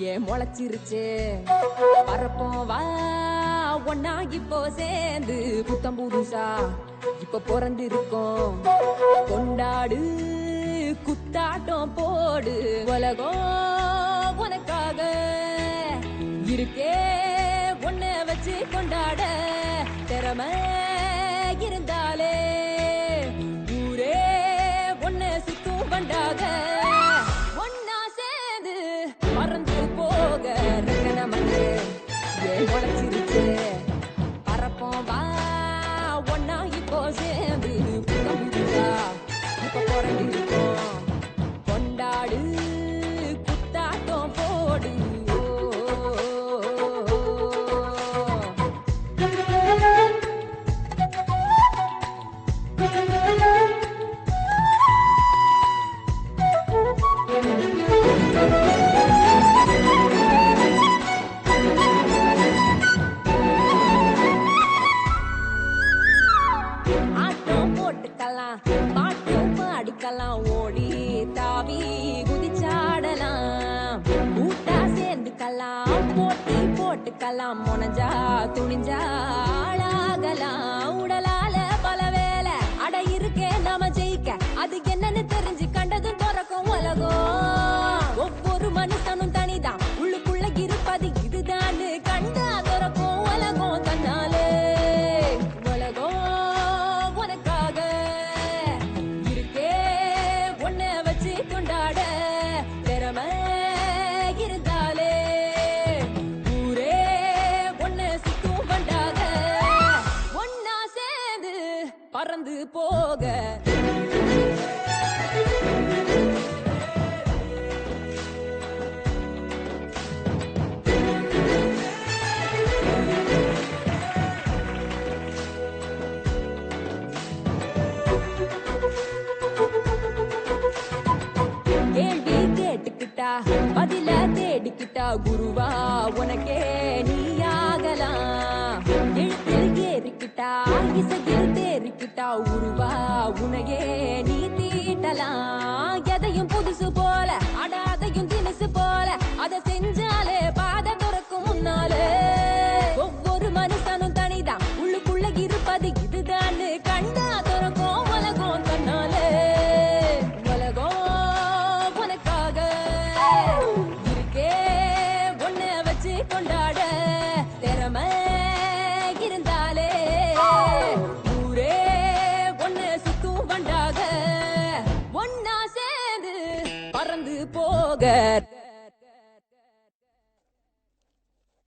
ஏன் முளைச்சிருச்சு பரப்போம் வா ஒன்னா இப்போ சேர்ந்து புத்தம் புதுசா இப்ப பிறந்திருக்கோம் கொண்டாடு குத்தாட்டம் போடு உலகம் உனக்காக இருக்கே ஒன்ன வச்சு கொண்டாட திறமை இருந்தாலே ஊரே ஒன்ன சுத்தும் பண்டாக ஒன்னா சேர்ந்து மறந்து போக நமக்கு ஏன் முளைச்சிருச்சு பரப்போம் வா ஒன்னா இப்போ சேர்ந்து புதுசா இப்ப பிறந்திருக்கோம் கொண்டாடு குத்தாட்டம் போடு ஓடி தாவி குதிச்சாடலாம் கூட்டா சேர்ந்துக்கலாம் போட்டி போட்டுக்கலாம் முனஞ்சா துணிஞ்சா ஆளாகலாம் உடலால பல வேலை அட இருக்கே நாம ஜெயிக்க அது என்னன்னு தெரிஞ்சு கண்டதும் துறக்கும் உலகம் ஒவ்வொரு மனுஷனும் தனிதான் உள்ளுக்குள்ள இருப்பது இதுதான் கண்டா துறக்கும் உலகம் தன்னாலே உலகம் உனக்காக கொண்டாட திறமை இருந்தாலே ஊரே ஒன்ன சுத்தும் பண்டாக ஒன்னா சேர்ந்து பறந்து போக பதில தேடிக்கிட்டா குருவா உனக்கே நீயாகலாம் எழுத்தில் ஏறிக்கிட்டா இசையில் தேறிக்கிட்டா உருவா உனையே நீ தீட்டலாம் எதையும் புதுசு போல அடாதையும் தினசு போல அதை செஞ்சாலே பாத துறக்கும் முன்னாலே ஒவ்வொரு மனுஷனும் தனிதான் உள்ளுக்குள்ள இருப்பது இதுதான் கண்டா துறக்கும் உலகம் தன்னாலே கொண்டாட திறமை இருந்தாலே ஊரே ஒன்ன சுத்தும் பண்டாக ஒன்னா சேர்ந்து பறந்து போக